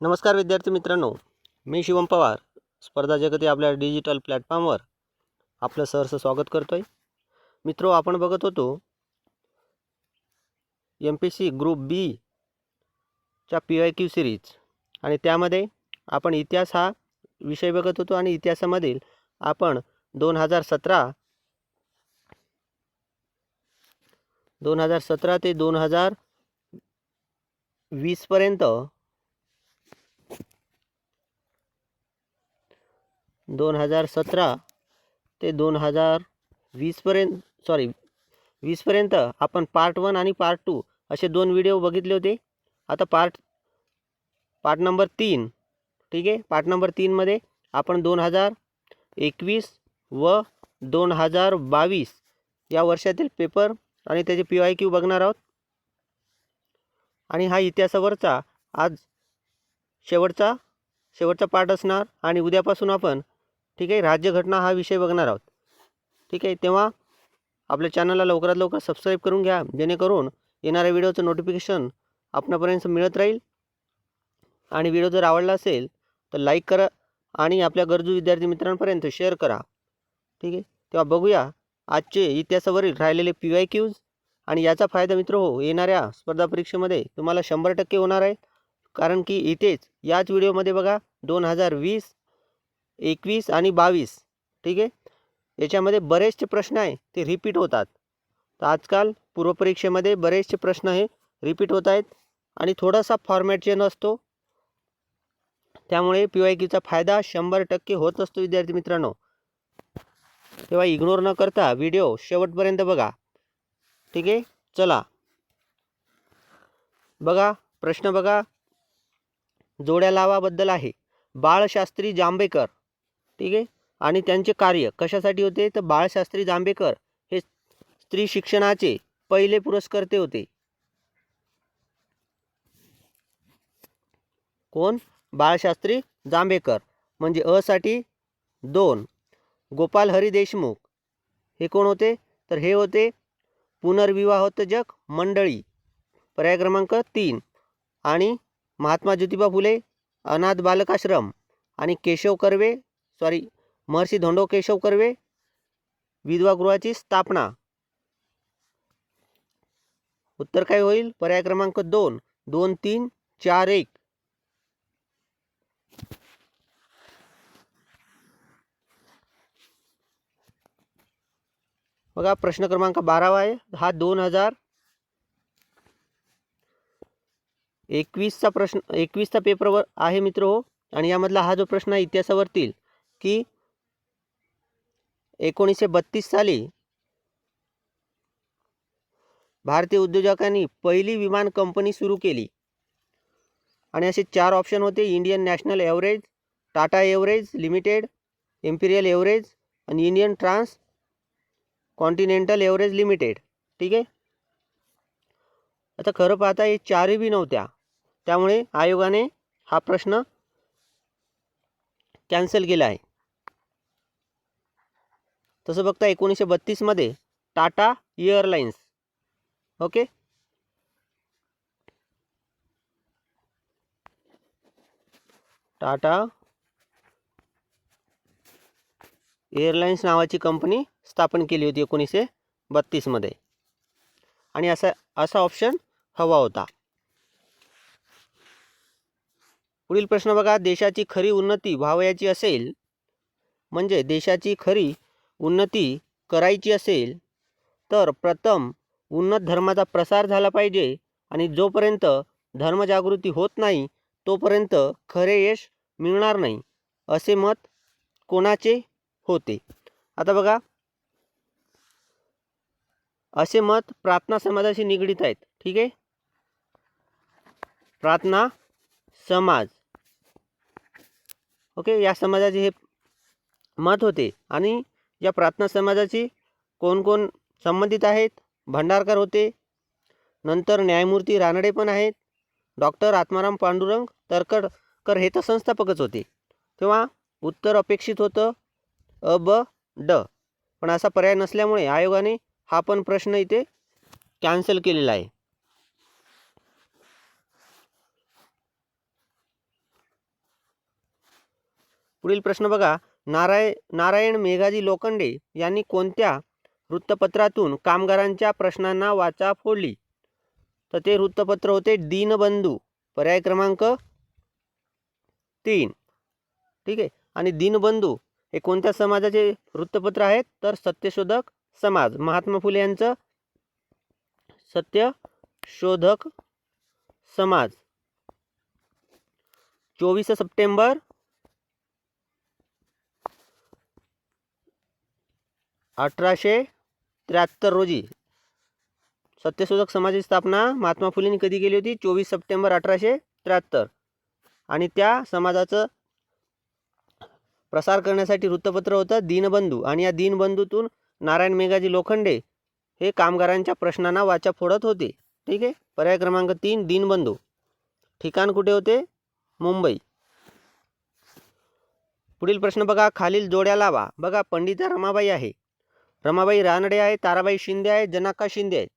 नमस्कार विद्यार्थी मित्रांनो, मी शिवम पवार स्पर्धा जगती आपल्या डिजिटल प्लॅटफॉर्मवर आपलं सहर्ष स्वागत करतोय। मित्रो, आपण बघत होतो MPSC ग्रुप बी च्या PYQ सिरीज आणि त्यामध्ये आपण इतिहास हा विषय बघत होतो आणि इतिहासामधील आपण 2017 ते 2020 पर्यंत 2017 ते 2020 पर्यंत 20 पर्यंत आपण पार्ट 1 आणि पार्ट 2 असे दोन व्हिडिओ बघितले होते। आता पार्ट नंबर 3, ठीक आहे। पार्ट नंबर 3 मध्ये आपण 2021 व 2022 या वर्षातील पेपर आणि त्याचे PYQ बघणार आहोत। आणि हा इतिहासावरचा आज शेवटचा पार्ट असणार आणि उद्यापासून आपण, ठीक आहे, राज्यघटना हा विषय बघणार आहोत। ठीक आहे, तेव्हा आपल्या चॅनलला लवकरात लवकर सबस्क्राईब करून घ्या, जेणेकरून येणाऱ्या व्हिडिओचं नोटिफिकेशन आपणापर्यंत मिळत राहील। आणि व्हिडिओ जर आवडला असेल तर लाईक करा आणि आपल्या गरजू विद्यार्थी मित्रांपर्यंत शेअर करा। ठीक आहे, तेव्हा बघूया आजचे इतिहासावरील राहिलेले PYQs। आणि याचा फायदा मित्र हो, येणाऱ्या स्पर्धा परीक्षेमध्ये तुम्हाला 100% होणार आहे। कारण की इथेच याच व्हिडिओमध्ये बघा 2020, 21 आणि 22, ठीक आहे, याच्यामध्ये बरेचसे प्रश्न आहे ते रिपीट होतात। तर आजकाल पूर्वपरीक्षेमध्ये बरेचसे प्रश्न हे रिपीट होत आहेत आणि थोडासा फॉर्मॅट चेंज असतो, त्यामुळे PYQचा फायदा 100% होत असतो विद्यार्थी मित्रांनो। तेव्हा इग्नोर न करता व्हिडिओ शेवटपर्यंत बघा। ठीक आहे, चला बघा प्रश्न बघा, जोड्या लावाबद्दल आहे। बाळशास्त्री जांभेकर, ठीक आहे, आणि त्यांचे कार्य कशासाठी होते तर बाळशास्त्री जांभेकर हे स्त्री शिक्षणाचे पहिले पुरस्कर्ते होते। कोण? बाळशास्त्री जांभेकर। म्हणजे अ साठी 2 गोपाल हरी देशमुख हे कोण होते तर हे होते पुनर्विवाहोत्तेजक मंडळी, पर्याय क्रमांक 3। आणि महात्मा ज्योतिबा फुले अनाथ बालकाश्रम आणि महर्षी धोंडो केशव कर्वे विधवा गृहाची स्थापना। उत्तर काय होईल? पर्याय क्रमांक 2, 2, 3, 4, 1। बघा प्रश्न क्रमांक 12 आहे हा 2021चा प्रश्न, 21चा पेपरवर आहे मित्र हो। आणि यामधला हा जो प्रश्न आहे इतिहासावरतील की 1932 साली भारतीय उद्योजकांनी पहिली विमान कंपनी सुरू केली। आणि असे 4 ऑप्शन होते: Indian National Airways, Tata Airways Limited, Imperial Airways आणि Indian Trans Continental Airways Limited. ठीक आहे, आता खरं पाहता हे 4ही बी नव्हत्या, त्यामुळे आयोगाने हा प्रश्न कॅन्सल केला आहे। तसं बघता 1932 मध्ये Tata airlines, okay, Tata airlines नावाची कंपनी स्थापन केली होती 1932 मध्ये। आणि असा ऑप्शन हवा होता। पुढील प्रश्न बघा, देशाची खरी उन्नती व्हावयाची असेल, म्हणजे देशाची खरी उन्नती करायची असेल तर प्रथम उन्नत धर्माचा प्रसार झाला पाहिजे आणि जोपर्यंत धर्मजागृती होत नाही तोपर्यंत खरे यश मिळणार नाही, असे मत कोणाचे होते? आता बघा, असे मत प्रार्थना समाजाशी निगडीत आहेत। ठीक आहे, प्रार्थना समाज, ओके, या समाजाचे हे मत होते। आणि या प्रार्थना समाजाची कोण कोण संबंधित आहेत? भंडारकर होते, नंतर न्यायमूर्ती रानडे पण आहेत, डॉक्टर आत्माराम पांडुरंग तरखडकर हे तर संस्थापकच होते। तेव्हा उत्तर अपेक्षित होतं अ, ब, ड, पण असा पर्याय नसल्यामुळे आयोगाने हा पण प्रश्न इथे कॅन्सल केलेला आहे। पुढील प्रश्न बघा, नारायण मेघाजी लोखंडे यांनी कोणत्या वृत्तपत्रातून कामगारांच्या प्रश्नांना वाचा फोडली? तर ते वृत्तपत्र होते दीनबंधू, पर्याय क्रमांक 3. ठीक आहे. आणि दीनबंधू हे कोणत्या समाजाचे वृत्तपत्र आहेत? तर सत्यशोधक समाज, महात्मा फुले यांचं सत्यशोधक समाज. 24 सप्टेंबर 1873 रोजी सत्यशोधक समाजाची स्थापना महात्मा फुलेंनी कधी केली होती? 24 सप्टेंबर 1873. आणि त्या समाजाचं प्रसार करण्यासाठी वृत्तपत्र होतं दीनबंधू. आणि या दीनबंधूतून नारायण मेघाजी लोखंडे हे कामगारांच्या प्रश्नांना वाचा फोडत होते. ठीक आहे. पर्याय क्रमांक 3 दीनबंधू. ठिकाण कुठे होते? मुंबई. पुढील प्रश्न बघा, खालील जोड्या लावा. बघा, पंडिता रमाबाई आहे, रमाबाई रानडे आहे, ताराबाई शिंदे आहे, जनाक्का शिंदे आहे.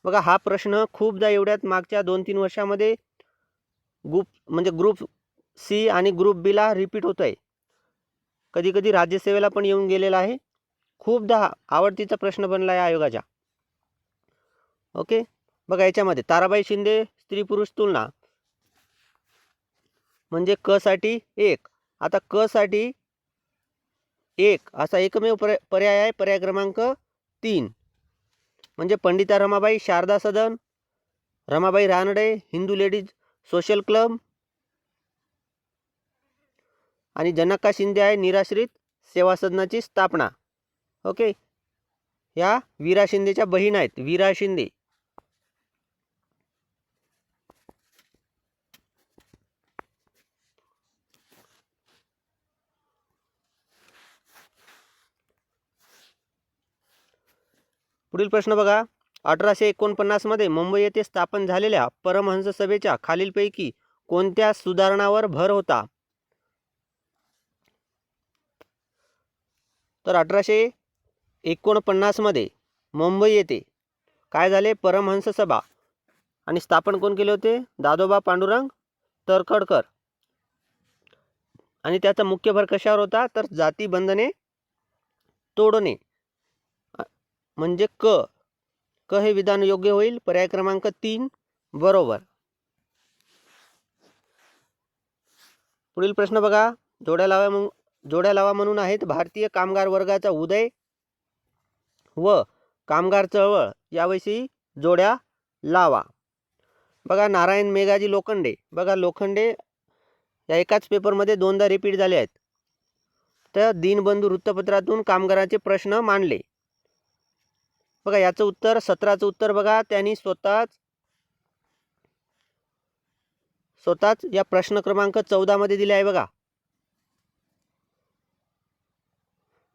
बघा, हा प्रश्न खूपदा एवढ्यात मागच्या 2-3 वर्षामध्ये ग्रुप सी आणि ग्रुप बीला रिपीट होत आहे. कधी कधी राज्यसेवेला पण येऊन गेलेला आहे. खूपदा आवडतीचा प्रश्न बनला आहे आयोगाच्या. ओके. बघा, याच्यामध्ये ताराबाई शिंदे स्त्री पुरुष तुलना म्हणजे क साठी 1. आता क साठी 1 असा एकमेव पर्याय आहे, पर्याय क्रमांक 3. म्हणजे Pandita Ramabai Sharada Sadan, Ramabai Ranade Hindu ladies social club आणि जनाक्का शिंदे आहे निराश्रित सेवा सदनाची स्थापना. ओके. या वीरा शिंदेच्या बहीण आहेत, वीरा शिंदे. पुढील प्रश्न बघा, 1849 मध्ये मुंबई येथे स्थापन झालेल्या परमहंस सभेच्या खालीलपैकी कोणत्या सुधारणावर भर होता? तर 1849 मध्ये मुंबई येथे काय झाले? परमहंस सभा. आणि स्थापन कोण केले होते? दादोबा पांडुरंग तरखडकर. आणि त्याचा मुख्य भर कशावर होता? तर जाती बंधने तोडणे. म्हणजे क हे विधान योग्य होईल. पर्याय क्रमांक 3 बरोबर. पुढील प्रश्न बघा, जोड्या लावा म्हणून आहेत. भारतीय कामगार वर्गाचा उदय व कामगार चळवळ याविषयी जोड्या लावा. बघा, नारायण मेघाजी लोखंडे. बघा, लोखंडे या एकाच पेपरमध्ये 2दा रिपीट झाले आहेत. तर दीनबंधू वृत्तपत्रातून कामगारांचे प्रश्न मांडले. बघा, याचं उत्तर 17चं उत्तर बघा, त्यांनी स्वतःच या प्रश्न क्रमांक 14 मध्ये दिले आहे. बघा,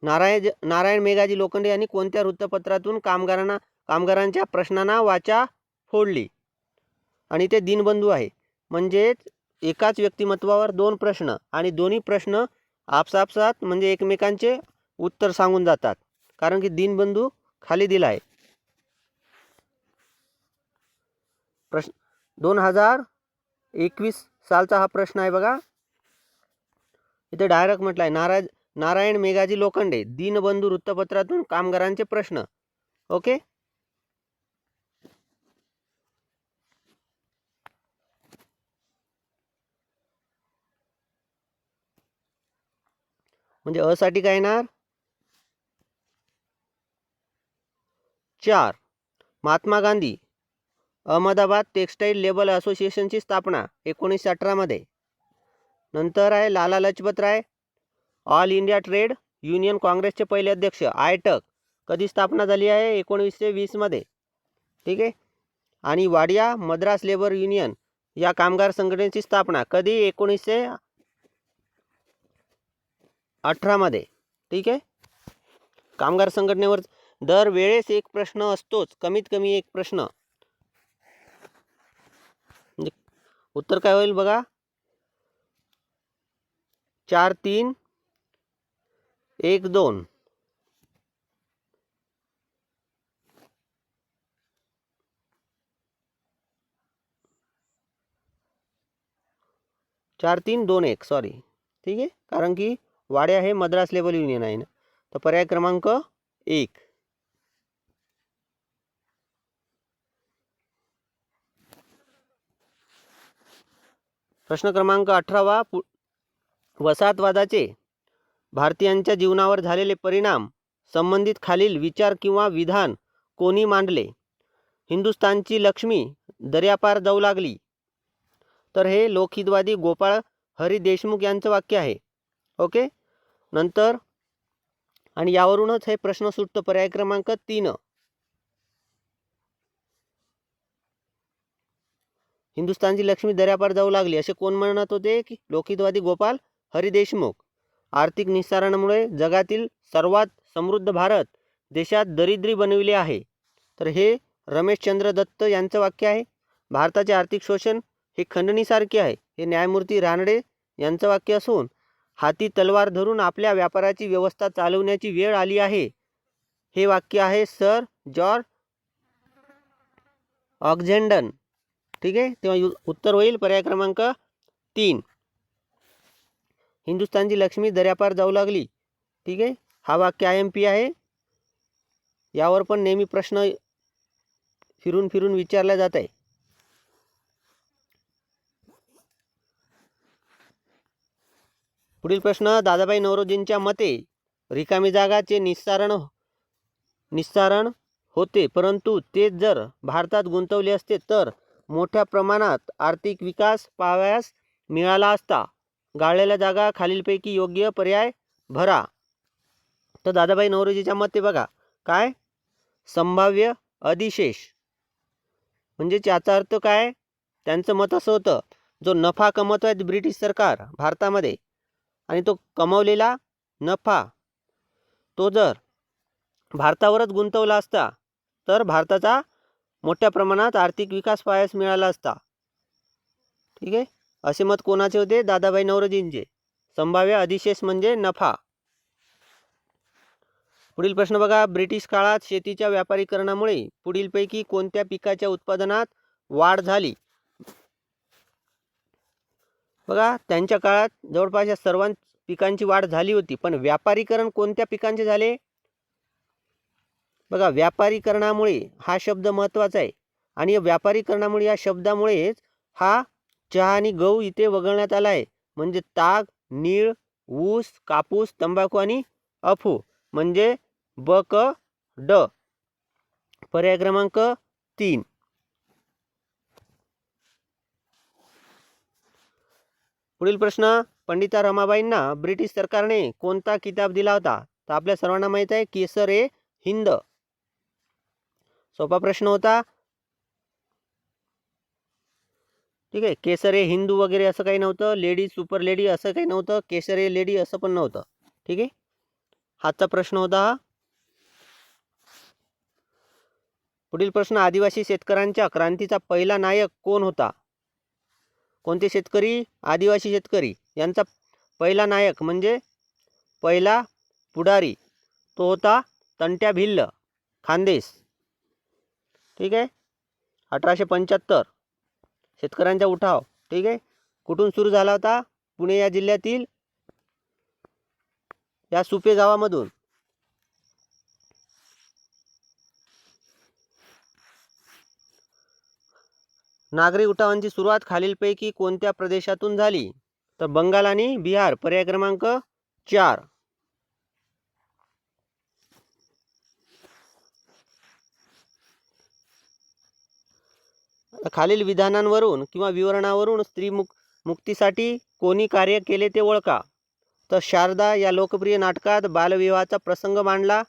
नारायण मेघाजी लोखंडे यांनी कोणत्या वृत्तपत्रातून कामगारांच्या प्रश्नांना वाचा फोडली? आणि ते दीनबंधू आहे. म्हणजेच एकाच व्यक्तिमत्वावर 2 प्रश्न आणि दोन्ही प्रश्न आपसात म्हणजे एकमेकांचे उत्तर सांगून जातात. कारण की दीनबंधू खाली दिला आहे. प्रश्न 2021 सालचा हा प्रश्न आहे. बघा, इथे डायरेक्ट म्हटलं आहे, नारायण मेघाजी लोखंडे दीनबंधू वृत्तपत्रातून कामगारांचे प्रश्न. ओके. म्हणजे अ साठी काय येणार? 4. महात्मा गांधी अहमदाबाद टेक्सटाईल लेबर असोसिएशनची स्थापना 1918 मध्ये. नंतर आहे Lala Lajpat Rai all India trade union काँग्रेसचे पहिले अध्यक्ष आयटक. कधी स्थापना झाली आहे? 1920 मध्ये. ठीक आहे. आणि वाडिया मद्रास लेबर युनियन या कामगार संघटनेची स्थापना कधी? 1918 मध्ये. ठीक आहे. कामगार संघटनेवर दरवेळेस एक प्रश्न असतोच, कमीत कमी एक प्रश्न. उत्तर काय होईल बघा? 4, 3, 1, 2. चार 3 2 1 सॉरी. ठीक आहे. कारण की वाड्या हे मद्रास लेबर युनियन आहे ना. तर पर्याय क्रमांक 1. प्रश्न क्रमांक 18 वसाहतवादाचे भारतीयांच्या जीवनावर झालेले परिणाम संबंधित खालील विचार किंवा विधान कोणी मांडले? हिंदुस्थानची लक्ष्मी दर्यापार जाऊ लागली. तर हे लोकहितवादी गोपाळ हरी देशमुख यांचं वाक्य आहे. ओके. नंतर आणि यावरूनच हे प्रश्न सुटतो पर्याय क्रमांक 3. हिंदुस्थानची लक्ष्मी दर्यापार जाऊ लागली असे कोण म्हणत होते? की लोकहितवादी गोपाळ हरी देशमुख. आर्थिक निस्सारणामुळे जगातील सर्वात समृद्ध भारत देशात दरिद्री बनविले आहे. तर हे रमेशचंद्र दत्त यांचं वाक्य आहे. भारताचे आर्थिक शोषण हे खंडणीसारखे आहे, हे न्यायमूर्ती रानडे यांचं वाक्य असून हाती तलवार धरून आपल्या व्यापाराची व्यवस्था चालवण्याची वेळ आली आहे, हे वाक्य आहे सर जॉर्ज ऑक्झेंडन. ठीक आहे. तेव्हा उत्तर होईल पर्याय क्रमांक 3. हिंदुस्थानची लक्ष्मी दर्यापार जाऊ लागली. ठीक आहे. हा वाक्य IMP आहे. यावर पण नेहमी प्रश्न फिरून फिरून विचारला जात आहे. पुढील प्रश्न, दादाभाई नौरोजींच्या मते रिकामी जागाचे निस्सारण होते, परंतु ते जर भारतात गुंतवले असते तर मोठ्या प्रमाणात आर्थिक विकास पाहावयास मिळाला असता. गाळलेल्या जागा खालीलपैकी योग्य पर्याय भरा. तर दादाभाई नौरोजीच्या मते बघा काय, संभाव्य अधिशेष म्हणजे याचा अर्थ काय, त्यांचं मत असं होतं, जो नफा कमवतो आहे ब्रिटिश सरकार भारतामध्ये आणि तो कमवलेला नफा तो जर भारतावरच गुंतवला असता तर भारताचा मोठ्या प्रमाणात आर्थिक विकास पाहायला मिळाला असता. ठीक आहे. असे मत कोणाचे होते? दादाभाई नौरोजींचे. संभाव्य अधिशेष म्हणजे नफा. पुढील प्रश्न बघा, ब्रिटिश काळात शेतीच्या व्यापारीकरणामुळे पुढीलपैकी कोणत्या पिकाच्या उत्पादनात वाढ झाली? बघा त्यांच्या काळात जवळपास या सर्व पिकांची वाढ झाली होती, पण व्यापारीकरण कोणत्या पिकांचे झाले? बघा व्यापारीकरणामुळे हा शब्द महत्त्वाचा आहे आणि व्यापारीकरणामुळे या शब्दामुळेच हा चहा आणि गहू इथे वगळण्यात आला आहे. म्हणजे ताग, नीळ, ऊस, कापूस, तंबाखू आणि अफू म्हणजे BKD. पर्याय क्रमांक 3. पुढील प्रश्न, पंडिता रमाबाईंना ब्रिटिश सरकारने कोणता किताब दिला होता? तर आपल्या सर्वांना माहीत आहे केसर-ए-हिंद. सोपा प्रश्न होता. ठीक आहे. केसर-ए-हिंद वगैरे असं काही नव्हतं, लेडी सुपर लेडी असं काही नव्हतं, केसर-ए-लेडी असं पण नव्हतं. ठीक आहे. हाचा प्रश्न होता हा. पुढील प्रश्न, आदिवासी शेतकऱ्यांच्या क्रांतीचा पहिला नायक कोण होता? कोणते शेतकरी? आदिवासी शेतकरी यांचा पहिला नायक म्हणजे पहिला पुढारी तो होता तंट्या भिल्ल खानदेश. ठीक आहे. 1875 शेतकऱ्यांचा उठाव. ठीक आहे. कुठून सुरू झाला होता? पुणे या जिल्ह्यातील या सुपे गावामधून. नागरी उठावांची सुरुवात खालीलपैकी कोणत्या प्रदेशातून झाली? तर बंगाल आणि बिहार. पर्याय क्रमांक 4. खालील विधानांवरून किंवा विवरणावरून स्त्री मुक्तीसाठी कोणी कार्य केले ते ओळखा. तर शारदा या लोकप्रिय नाटकात बालविवाहाचा प्रसंग मांडला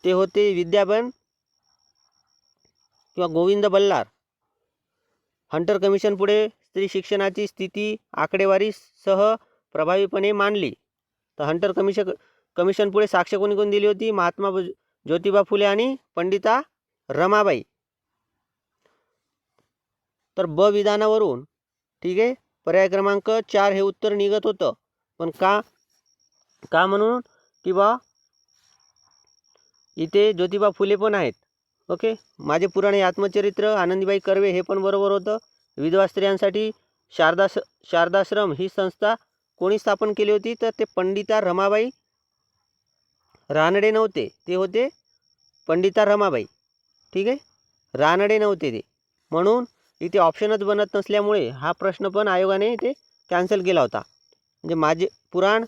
ते होते विद्याबन किंवा गोविंद बल्लार. हंटर कमिशन पुढे स्त्री शिक्षणाची स्थिती आकडेवारीसह प्रभावीपणे मांडली. तर हंटर कमिशन पुढे साक्ष कोणी कोणी दिली होती? महात्मा ज्योतिबा फुले आणि पंडिता रमाबाई. तर ब विधानावरून ठीक आहे पर्याय क्रमांक 4 हे उत्तर निघत होतं. पण का म्हणून की बा इथे ज्योतिबा फुले पण आहेत. ओके. माझे पुराणे आत्मचरित्र, आनंदीबाई कर्वे हे पण बरोबर होतं. विधवा स्त्रियांसाठी शारदाश्रम ही संस्था कोणी स्थापन केली होती, तर ते पंडिता रमाबाई रानडे नव्हते, ते होते पंडिता रमाबाई. ठीक आहे, रानडे नव्हते ते. म्हणून इथे ऑप्शनच बनत नसल्यामुळे हा प्रश्न पण आयोगाने इथे कॅन्सल केला होता. म्हणजे माझे पुराण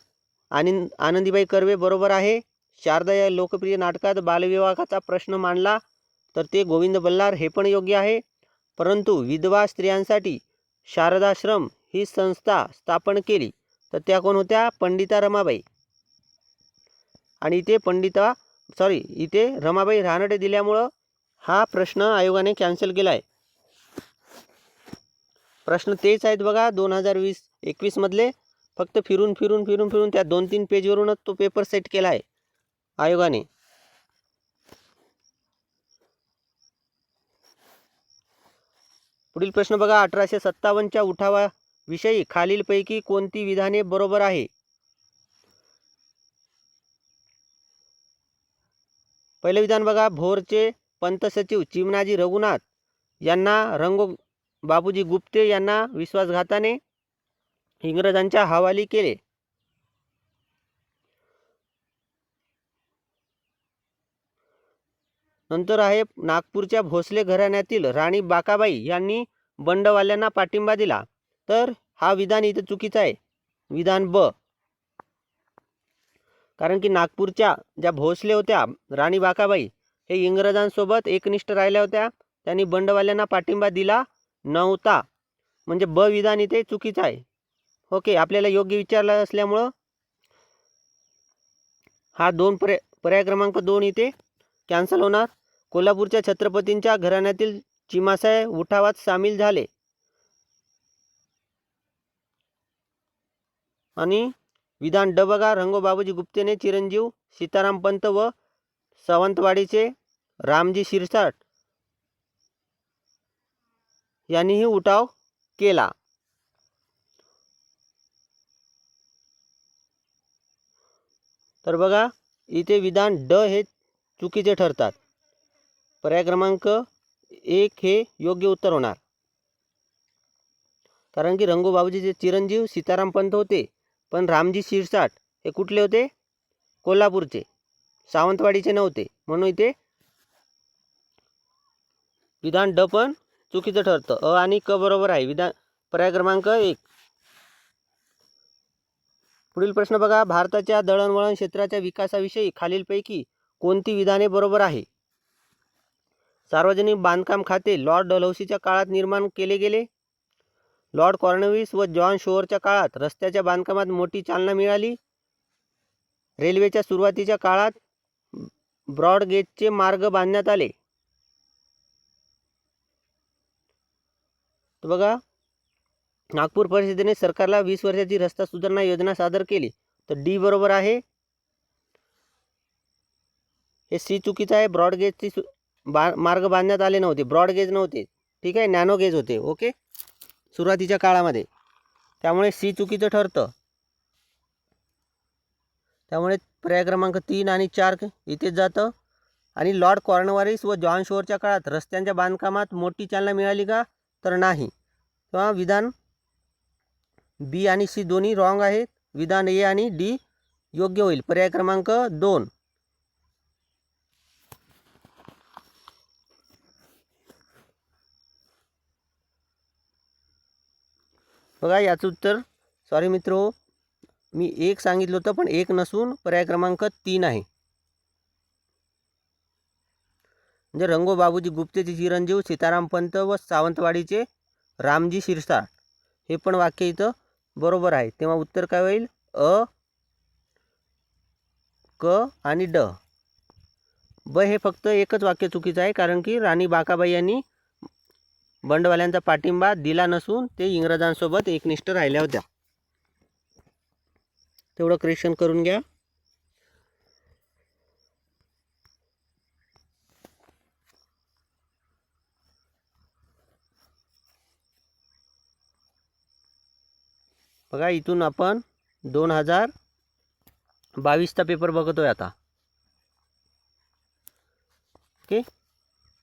आणि आनंदीबाई कर्वे बरोबर आहे. शारदा या लोकप्रिय नाटकात बालविवाहाचा प्रश्न मांडला, तर ते गोविंद बल्लाळ हे पण योग्य आहे. परंतु विधवा स्त्रियांसाठी शारदाश्रम ही संस्था स्थापन केली, तर त्या कोण होत्या? पंडिता रमाबाई. आणि इथे रमाबाई रानडे दिल्यामुळं हा प्रश्न आयोगाने कॅन्सल केला आहे. प्रश्न तेच आहेत बघा 2020-21 मधले, फक्त फिरून त्या 2-3 पेजवरूनच तो पेपर सेट केला आहे आयोगाने. पुढील प्रश्न बघा, 1857च्या उठावाविषयी खालीलपैकी कोणती विधाने बरोबर आहे? पहिलं विधान बघा, भोरचे पंत सचिव चिमणाजी रघुनाथ यांना रंगो बाबूजी गुप्ते यांना विश्वासघाताने इंग्रजांच्या हवाली केले. नंतर आहे, नागपूरच्या भोसले घराण्यातील राणी बाकाबाई यांनी बंडवाल्यांना पाठिंबा दिला, तर हा विधान इथं चुकीचा आहे, विधान ब. कारण की नागपूरच्या ज्या भोसले होत्या राणी बाकाबाई हे इंग्रजांसोबत एकनिष्ठ राहिल्या होत्या, त्यांनी बंडवाल्यांना पाठिंबा दिला नव्हता. म्हणजे ब विधान इथे चुकीचं आहे. ओके, आपल्याला योग्य विचारलं असल्यामुळं हा पर्याय क्रमांक 2 इथे कॅन्सल होणार. कोल्हापूरच्या छत्रपतींच्या घराण्यातील चिमासाहेब उठावात सामील झाले. आणि विधान ड बघा, रंगो बाबूजी गुप्तेने चिरंजीव सीताराम पंत व सावंतवाडीचे रामजी शिरसाट यांनीही उठाव केला. तर बघा इथे विधान ड हे चुकीचे ठरतात. पर्याय क्रमांक 1 हे योग्य उत्तर होणार. कारण की रंगो बाबूजीचे चिरंजीव सीताराम पंत होते, पण रामजी शिरसाट हे कुठले होते? कोल्हापूरचे, सावंतवाडीचे नव्हते. म्हणून इथे विधान ड पण चुकीचं ठरतं. अ आणि क बरोबर आहे. पर्याय क्रमांक 1. पुढील प्रश्न बघा, भारताच्या दळणवळण क्षेत्राच्या विकासाविषयी खालीलपैकी कोणती विधाने बरोबर आहे? सार्वजनिक बांधकाम खाते लॉर्ड डलहौसीच्या काळात निर्माण केले गेले. लॉर्ड कॉर्नवलिस व जॉन शोअरच्या काळात रस्त्याच्या बांधकामात मोठी चालना मिळाली. रेल्वेच्या सुरुवातीच्या काळात ब्रॉडगेजचे मार्ग बांधण्यात आले. तर बघा, नागपूर परिषदेने सरकारला 20 वर्षाची रस्ता सुधारणा योजना सादर केली. तर डी बरोबर आहे. हे सी चुकीचं आहे. ब्रॉडगेजची मार्ग बांधण्यात आले नव्हते, ब्रॉडगेज नव्हते. ठीक आहे, नॅनो गेज होते. ओके, सुरुवातीच्या काळामध्ये. त्यामुळे सी चुकीचं ठरतं. त्यामुळे पर्याय क्रमांक 3 आणि 4 इथेच जातं. आणि लॉर्ड कॉर्नवलिस व जॉन शोअरच्या काळात रस्त्यांच्या बांधकामात मोठी चालना मिळाली का? तर नाही. तेव्हा विधान बी आणि सी दोन्ही रॉंग आहेत. विधान ए आणि डी योग्य होईल. पर्याय क्रमांक 2. बघा याचं उत्तर, सॉरी मित्रो, मी 1 सांगितलं होतं, पण 1 नसून पर्याय क्रमांक 3 आहे. म्हणजे रंगो बाबूजी गुप्तेचे चिरंजीव सीताराम पंत व सावंतवाडीचे रामजी शिरसाट हे पण वाक्य इथं बरोबर आहे. तेव्हा उत्तर काय होईल? अ, क आणि ड. ब हे फक्त एकच वाक्य चुकीचं आहे, कारण की राणी बाकाबाई यांनी बंडवाल्यांचा पाठिंबा दिला नसून ते इंग्रजांसोबत एकनिष्ठ राहिल्या होत्या. तेवढं करेक्शन करून घ्या. बघा इथून आपण 2022चा पेपर बघतोय आता. ओके,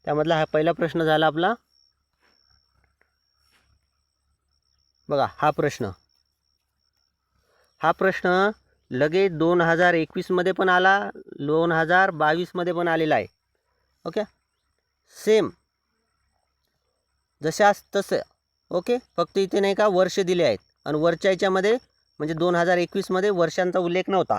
त्यामधला हा पहिला प्रश्न झाला आपला. बघा हा प्रश्न, हा प्रश्न लगेच 2021मध्ये पण आला, 2022मध्ये पण आलेला आहे. ओके, सेम जशास तसं. ओके, फक्त इथे नाही का वर्ष दिले आहेत आणि वरच्या याच्यामध्ये म्हणजे 2021मध्ये वर्षांचा उल्लेख नव्हता.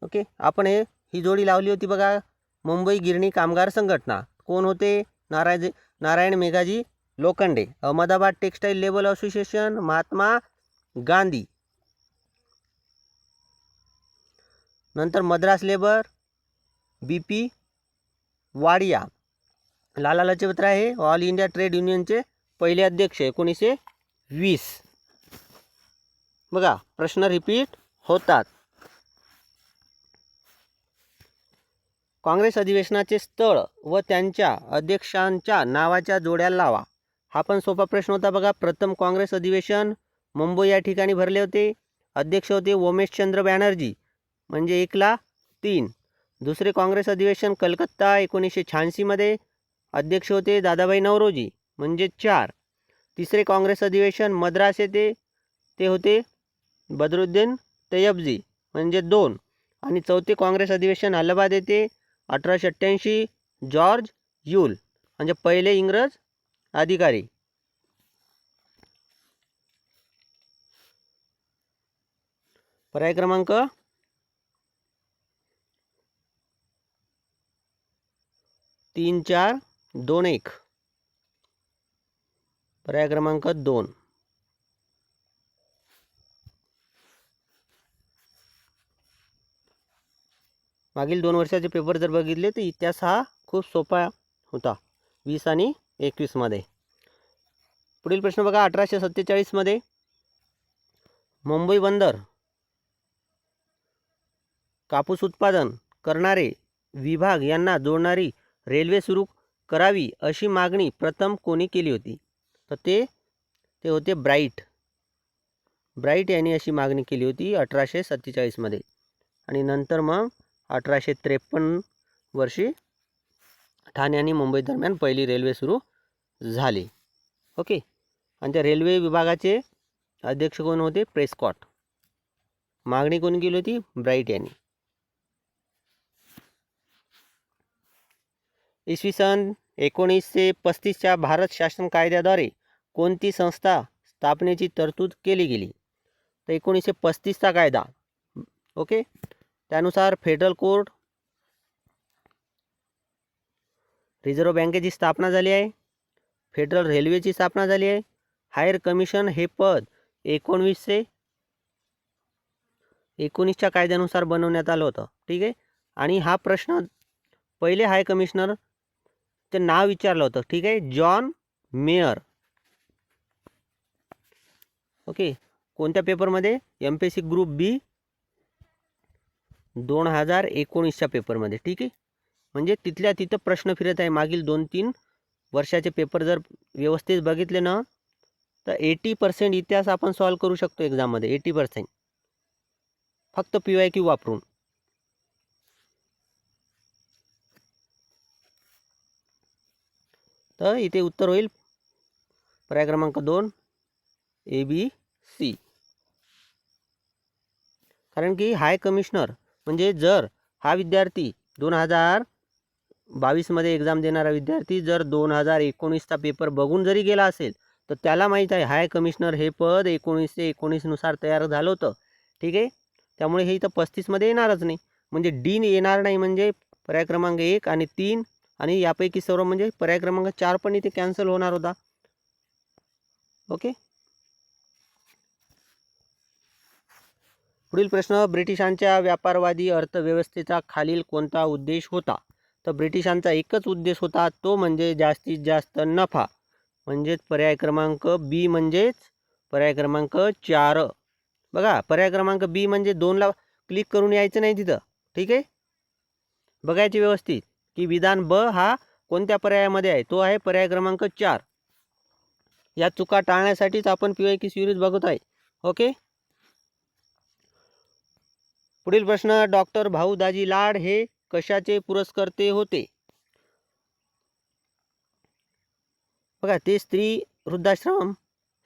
ओके, आपण ही जोडी लावली होती बघा, मुंबई गिरणी कामगार संघटना. कोण होते? Narayan Meghaji Lokhande. Ahmedabad textile labour association Mahatma Gandhi. नंतर मद्रास लेबर BP वाडिया. लाला लजपत राय हे ऑल इंडिया ट्रेड युनियनचे पहिले अध्यक्ष 1920. बघा, प्रश्न रिपीट होतात. काँग्रेस अधिवेशनाचे स्थळ व त्यांच्या अध्यक्षांच्या नावाच्या जोड्या लावा. हा पण सोपा प्रश्न होता बघा. प्रथम काँग्रेस अधिवेशन मुंबई या ठिकाणी भरले होते. अध्यक्ष होते उमेशचंद्र बॅनर्जी म्हणजे 1 ला 3. दुसरे काँग्रेस अधिवेशन कलकत्ता 1986मध्ये. अध्यक्ष होते दादाभाई नौरोजी म्हणजे 4. तिसरे काँग्रेस अधिवेशन मद्रास येथे, ते होते बदरुद्दीन तय्यबजी म्हणजे 2. आणि चौथे काँग्रेस अधिवेशन अलाहाबाद येथे 1888 जॉर्ज यूल म्हणजे पहिले इंग्रज अधिकारी. पर्याय क्रमांक 3, 4, 2, 1. पर्याय क्रमांक 2. मागील 2 वर्षाचे पेपर जर बघितले तर इतिहास हा खूप सोपा होता 20 आणि 21मध्ये. पुढील प्रश्न बघा, 1847मध्ये मुंबई बंदर कापूस उत्पादन करणारे विभाग यांना जोडणारी रेल्वे सुरू करावी अशी मागणी प्रथम कोणी केली होती? तर ते होते ब्राईट यांनी अशी मागणी केली होती 1847मध्ये. आणि नंतर मग 1853 वर्षी ठाणे आणि मुंबई दरम्यान पहिली रेल्वे सुरू झाली. ओके, आणि त्या रेल्वे विभागाचे अध्यक्ष कोण होते? प्रेस्कॉट. मागणी कोणी केली होती? ब्राईट यांनी. इसवी सन 1935च्या भारत शासन कायद्याद्वारे कोणती संस्था स्थापनेची तरतूद केली गेली? तर 1935चा कायदा. ओके, त्यानुसार फेडरल कोर्ट, रिझर्व्ह बँकेची स्थापना झाली आहे, फेडरल रेल्वेची स्थापना झाली आहे, हायर कमिशन हे पद 1919च्या कायद्यानुसार बनवण्यात आलं होतं. ठीक आहे, आणि हा प्रश्न पहिले हाय कमिशनर ते नाव विचारलं होतं. ठीक आहे, जॉन मेयर. ओके, कोणत्या पेपरमध्ये? MPSC ग्रुप B 2019च्या पेपरमध्ये. ठीक आहे, म्हणजे तिथल्या तिथं प्रश्न फिरत आहे. मागील 2-3 वर्षाचे पेपर जर व्यवस्थित बघितले ना तर 80% इतिहास आपण सॉल्व करू शकतो एक्झाममध्ये. 80% फक्त PYQ वापरून. तर इथे उत्तर होईल पर्याय क्रमांक 2 ABC. कारण की हाय कमिशनर म्हणजे जर हा विद्यार्थी 2022मध्ये एक्झाम देणारा विद्यार्थी जर 2019चा पेपर बघून जरी गेला असेल तर त्याला माहीत आहे हाय कमिशनर हे पद 1919नुसार तयार झालं होतं. ठीक आहे, त्यामुळे हे इथं 35मध्ये येणारच नाही. म्हणजे D येणार नाही, म्हणजे पर्याय क्रमांक 1 आणि 3 आणि यापैकी सर्व म्हणजे पर्याय क्रमांक 4 पण इथे कॅन्सल होणार होता. ओके, पुढील प्रश्न, ब्रिटिशांच्या व्यापारवादी अर्थव्यवस्थेचा खालील कोणता उद्देश होता? तर ब्रिटिशांचा एकच उद्देश होता, तो म्हणजे जास्तीत जास्त नफा. म्हणजेच पर्याय क्रमांक B म्हणजेच पर्याय क्रमांक 4. बघा, पर्याय क्रमांक B म्हणजे 2ला क्लिक करून यायचं नाही तिथं. ठीक आहे, बघायचे व्यवस्थित की विधान ब हा कोणत्या पर्यायामध्ये आहे. तो आहे पर्याय क्रमांक 4. या चुका टाळण्यासाठीच आपण PYQ सिरीज बघत आहे. ओके, पुढील प्रश्न, डॉक्टर भाऊ दाजी लाड हे कशाचे पुरस्कर्ते होते? बघा, ते स्त्री वृद्धाश्रम,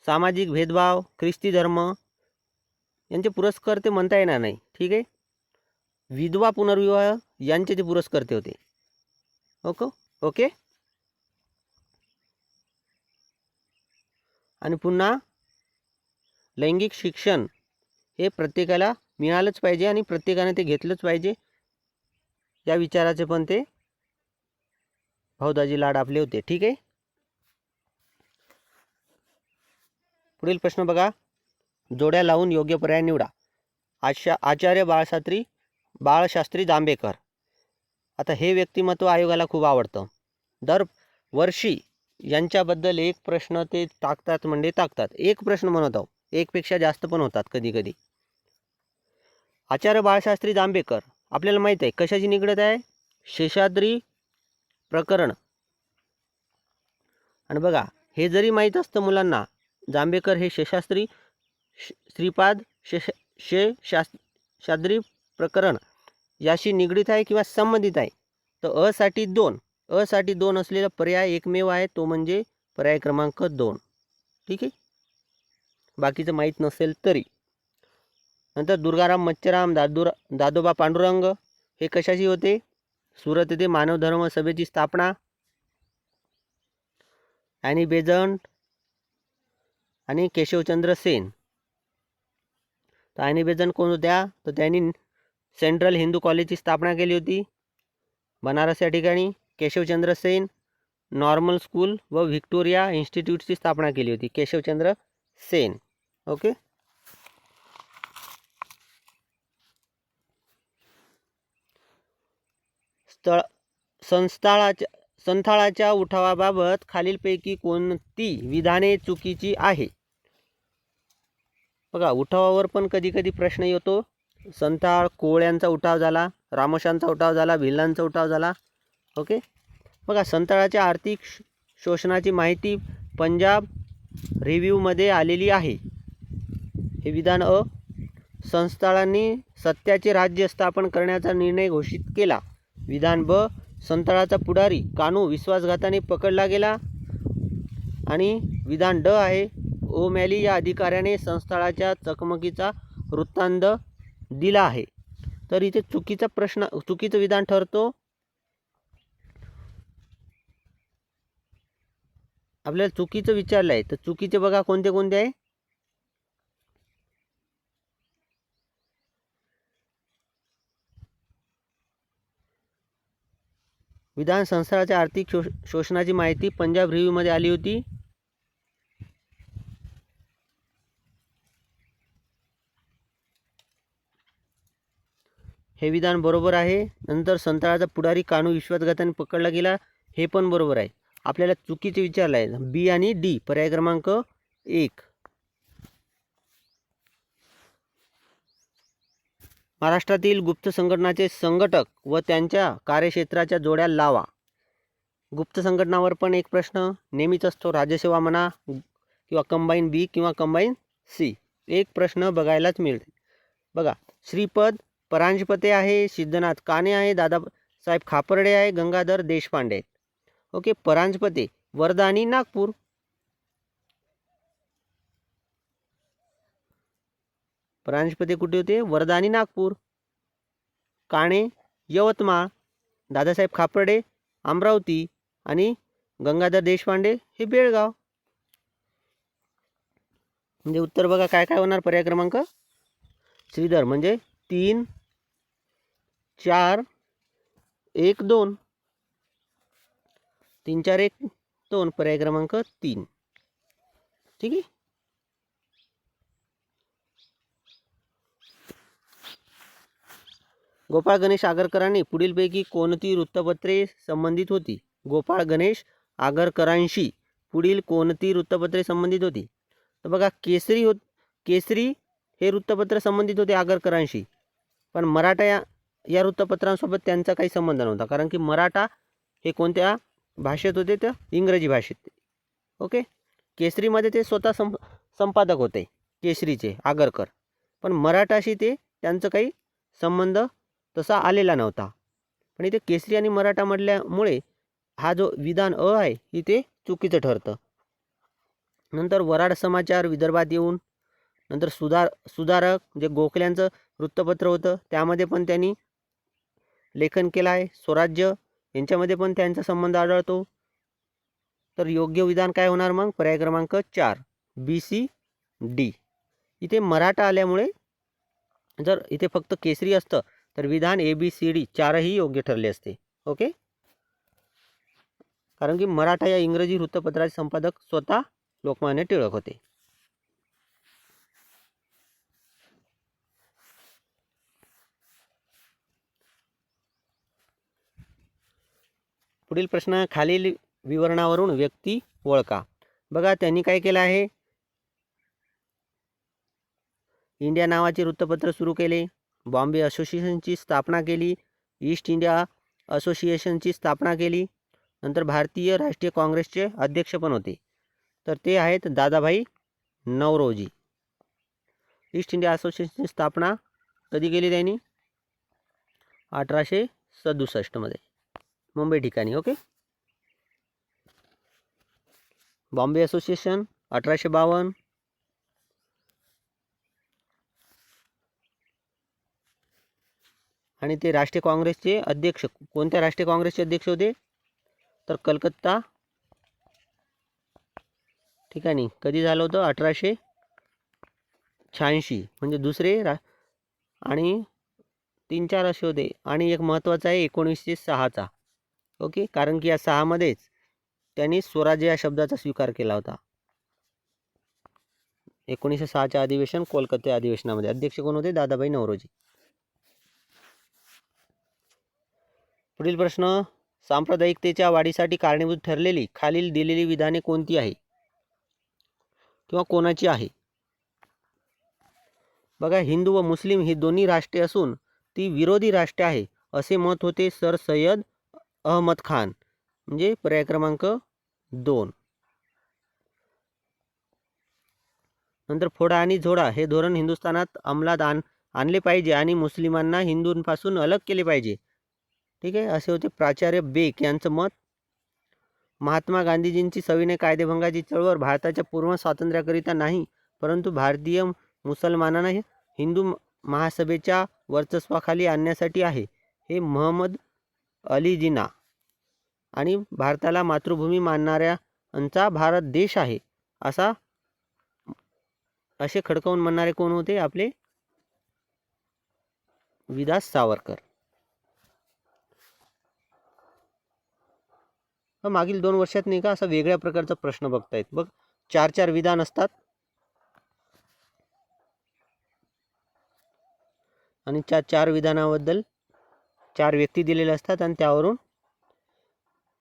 सामाजिक भेदभाव, ख्रिस्ती धर्म, यांचे पुरस्कर्ते म्हणता येणार नाही. ठीक आहे. विधवा पुनर्विवाह यांचे ते पुरस्कर्ते होते. ओके. आणि पुन्हा लैंगिक शिक्षण हे प्रत्येकाला मिळालंच पाहिजे आणि प्रत्येकाने ते घेतलंच पाहिजे, या विचाराचे पण ते भाऊदाजी लाड आपले होते. ठीक आहे. पुढील प्रश्न बघा. जोड्या लावून योग्य पर्याय निवडा. आचार्य बाळशास्त्री जांभेकर. आता हे व्यक्तिमत्व आयोगाला खूप आवडतं. दरवर्षी यांच्याबद्दल एक प्रश्न ते टाकतात म्हणजे टाकतात. एक प्रश्न म्हणत आहो, एकपेक्षा जास्त पण होतात कधी कधी. आचार्य बाळशास्त्री जांभेकर आपल्याला माहीत आहे कशाची निगडीत आहे? शेषाद्री प्रकरण. आणि बघा, हे जरी माहीत असतं मुलांना, जांभेकर हे शेषाद्री श्रीपाद शेषाद्री प्रकरण याशी निगडीत आहे किंवा संबंधित आहे, तर असाठी 2 असलेला पर्याय एकमेव आहे, तो म्हणजे पर्याय क्रमांक 2. ठीक आहे. बाकीचं माहीत नसेल तरी. नंतर दुर्गाराम मच्छराम दादोबा पांडुरंग हे कशाची होते? सुरत येथे मानव धर्म सभेची स्थापना. ॲनी बेझंट आणि केशवचंद्र सेन. तर ॲनी बेझंट कोण होत्या? तर त्यांनी सेंट्रल हिंदू कॉलेजची स्थापना केली होती बनारस या ठिकाणी. केशवचंद्र सेन नॉर्मल स्कूल व व्हिक्टोरिया इन्स्टिट्यूटची स्थापना केली होती. केशवचंद्र सेन. ओके. संथाळाच्या उठावाबाबत खालीलपैकी कोणती विधाने चुकीची आहे? बघा, उठावावर पण कधी कधी प्रश्न येतो. संथाळ कोळ्यांचा उठाव झाला, रामोशांचा उठाव झाला, भिल्लांचा उठाव झाला. ओके. बघा, संथाळाच्या आर्थिक शोषणाची माहिती पंजाब रिव्ह्यूमध्ये आलेली आहे. हे विधान अ. संथाळांनी सत्याचे राज्य स्थापन करण्याचा निर्णय घोषित केला. विधान ब. संथाळाचा पुढारी कानू विश्वासघाताने पकडला गेला. आणि विधान ड आहे, ओमॅली या अधिकाऱ्याने संथाळाच्या चकमकीचा वृत्तांत दिला आहे. तर इथे चुकीचं विधान ठरतो. आपल्याला चुकीचं विचारलं आहे, तर चुकीचे बघा कोणते कोणते आहे. विधान संस्थाच्या आर्थिक शोषणाची माहिती पंजाब रिव्ह्यूमध्ये आली होती. हे विधान बरोबर आहे. नंतर संथाळाचा पुढारी कानू विश्वासघाताने पकडला गेला, हे पण बरोबर आहे. आपल्याला चुकीचे विचारलं आहे. बी आणि डी पर्याय क्रमांक 1. महाराष्ट्रातील गुप्त संघटनाचे संघटक व त्यांच्या कार्यक्षेत्राच्या जोड्या लावा. गुप्त संघटनावर पण एक प्रश्न नेहमीच असतो. राज्यसेवा म्हणा किंवा कंबाईन बी किंवा कंबाईन सी, एक प्रश्न बघायलाच मिळते. बघा, श्रीपद परांजपते आहे, सिद्धनाथ काणे आहे, दादासाहेब खापर्डे आहे, गंगाधर देशपांडे आहेत. ओके. परांजपते वर्धा आणि नागपूर. परांजपते कुठे होते? वर्धा आणि नागपूर. काणे यवतमाळ, दादासाहेब खापर्डे अमरावती आणि गंगाधर देशपांडे हे बेळगाव. म्हणजे उत्तर बघा काय काय होणार. पर्याय क्रमांक श्रीधर म्हणजे 3, 4, 1, 2. 3, 4, 1, 2 पर्याय क्रमांक 3. ठीक आहे. गोपाळ गणेश आगरकरांनी पुढीलपैकी कोणती वृत्तपत्रे संबंधित होती? गोपाळ गणेश आगरकरांशी पुढील कोणती वृत्तपत्रे संबंधित होती? तर बघा, केसरी हे वृत्तपत्र संबंधित होते आगरकरांशी, पण मराठा या वृत्तपत्रांसोबत त्यांचा काही संबंध नव्हता, कारण की मराठा हे कोणत्या भाषेत होते? तर इंग्रजी भाषेत. ओके. केसरीमध्ये ते स्वतः संपादक होते केसरीचे आगरकर, पण मराठाशी त्यांचं काही संबंध तसा आलेला नव्हता. पण इथे केसरी आणि मराठा म्हटल्यामुळे हा जो विधान अ आहे इथे चुकीचं ठरतं. नंतर वराड समाचार विदर्भात येऊन नंतर सुधारक जे गोखल्यांचं वृत्तपत्र होतं त्यामध्ये पण त्यांनी लेखन केलं आहे. स्वराज्य यांच्यामध्ये पण त्यांचा संबंध आढळतो. तर योग्य विधान काय होणार मग? पर्याय क्रमांक 4 BCD. इथे मराठा आल्यामुळे जर इथे फक्त केसरी असतं तर विधान ABCD 4ही योग्य ठरले असते. ओके, कारण की मराठा या इंग्रजी वृत्तपत्राचे संपादक स्वतः लोकमान्य टिळक होते. पुढील प्रश्न, खालील विवरणावरून व्यक्ती ओळखा. बघा त्यांनी काय केलं आहे, इंडिया नावाचे वृत्तपत्र सुरू केले, बॉम्बे असोसिएशनची स्थापना केली, ईस्ट इंडिया असोसिएशनची स्थापना केली, नंतर भारतीय राष्ट्रीय काँग्रेसचे अध्यक्ष पण होते. तर ते आहेत दादाभाई नौरोजी. ईस्ट इंडिया असोसिएशनची स्थापना कधी केली त्यांनी? 1867 मध्ये मुंबई ठिकाणी. ओके, बॉम्बे असोसिएशन 1852, आणि ते राष्ट्रीय काँग्रेसचे अध्यक्ष कोणत्या राष्ट्रीय काँग्रेसचे अध्यक्ष होते? तर कलकत्ता ठिकाणी. कधी झालं होतं? 1886. म्हणजे दुसरे आणि 3-4 असे होते. आणि एक महत्त्वाचा आहे 1906चा. ओके, कारण की या 6मध्येच त्यांनी स्वराज्य या शब्दाचा स्वीकार केला होता. 1906च्या अधिवेशन कोलकाता अधिवेशनामध्ये अध्यक्ष कोण होते? दादाभाई नौरोजी. पुढील प्रश्न, सांप्रदायिकतेच्या वाढीसाठी कारणीभूत ठरलेली खालील दिलेली विधाने कोणती आहे किंवा कोणाची आहे? बघा, हिंदू व मुस्लिम ही दोन्ही राष्ट्रे असून ती विरोधी राष्ट्रे आहे असे मत होते सर सय्यद अहमद खान. म्हणजे पर्याय क्रमांक 2. नंतर फोडा आणि झोडा हे धोरण हिंदुस्थानात अंमलात आणले पाहिजे आणि मुस्लिमांना हिंदूंपासून अलग केले पाहिजे. ठीक आहे, असे होते प्राचार्य बेक यांचं मत. महात्मा गांधीजींची सविनय कायदेभंगाची चळवळ भारताच्या पूर्ण स्वातंत्र्याकरिता नाही, परंतु भारतीय मुसलमानांना हिंदू महासभेच्या वर्चस्वाखाली आणण्यासाठी आहे. हे महम्मद अली जिना आणि भारताला मातृभूमी मानणाऱ्यांचा भारत देश आहे असे खडकावून म्हणणारे कोण होते? आपले विलास सावरकर. मागील 2 वर्षात नाही का असा वेगळ्या प्रकारचा प्रश्न बघतायत. बघ, 4 विधान असतात आणि 4 विधानाबद्दल 4 व्यक्ती दिलेले असतात आणि त्यावरून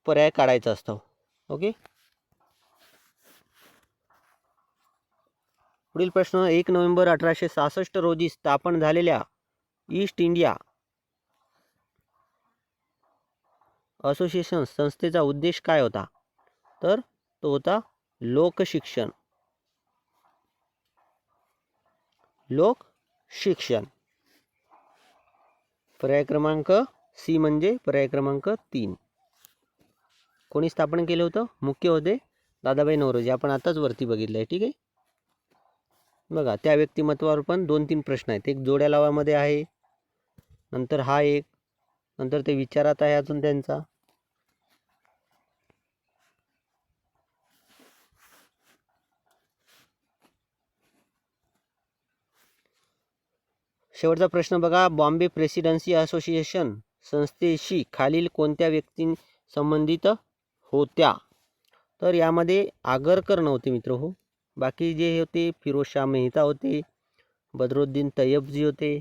पर्याय काढायचा असतो. ओके, पुढील प्रश्न, 1 नोव्हेंबर 1866 रोजी स्थापन झालेल्या ईस्ट इंडिया असोसिएशन संस्थेचा उद्देश काय होता? तर तो होता लोकशिक्षण. पर्याय क्रमांक सी म्हणजे पर्याय क्रमांक 3. कोणी स्थापन केलं होतं? मुख्य होते दादाभाई नौरोजी. आपण आताच वरती बघितलं आहे. ठीक आहे, बघा त्या व्यक्तिमत्वावर पण 2-3 प्रश्न आहेत. एक जोड्या लावामध्ये आहे, नंतर हा एक, नंतर ते विचारात आहे अजून त्यांचा. शेवटचा प्रश्न बघा, बॉम्बे प्रेसिडेन्सी असोसिएशन संस्थेशी खालील कोणत्या व्यक्ती संबंधित होत्या? तर यामध्ये आगरकर नव्हते मित्र हो. बाकी जे होते फिरोजशाह मेहता होते, बदरुद्दीन तय्यबजी होते,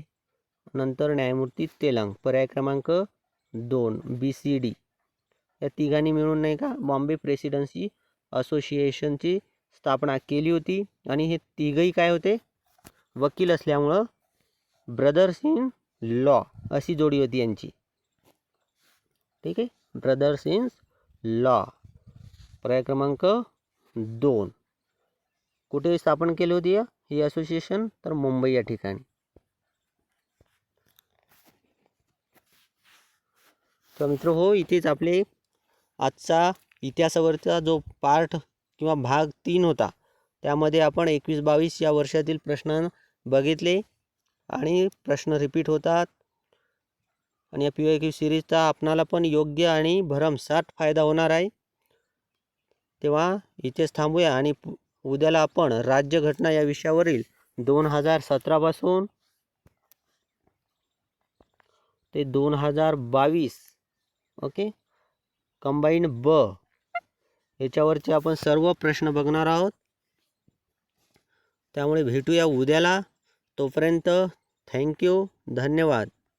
नंतर न्यायमूर्ती तेलंग. पर्याय क्रमांक 2 BCD. या तिघांनी मिळून नाही का बॉम्बे प्रेसिडेन्सी असोसिएशनची स्थापना केली होती. आणि हे तिघही काय होते? वकील असल्यामुळं ब्रदर्स इन लॉ अशी जोडी होती यांची. ठीक आहे, ब्रदर्स इन लॉ. पर्याय क्रमांक 2. कुठे स्थापन केली होती ही असोसिएशन? तर मुंबई या ठिकाणी. तर मित्र हो, इथेच आपले आजचा इतिहासावरचा जो पार्ट किंवा भाग 3 होता त्यामध्ये आपण 21-22 या वर्षातील प्रश्न बघितले आणि प्रश्न रिपीट होतात आणि या PYQ सिरीजचा आपणाला पण योग्य आणि भरमसाठ फायदा होणार आहे. तेव्हा इथेच थांबूया आणि उद्याला आपण राज्यघटना या विषयावरील 2017 पासून ते 2022 ओके कंबाईन ब याच्यावरचे आपण सर्व प्रश्न बघणार आहोत. त्यामुळे भेटूया उद्याला. तोपर्यंत थँक्यू, धन्यवाद.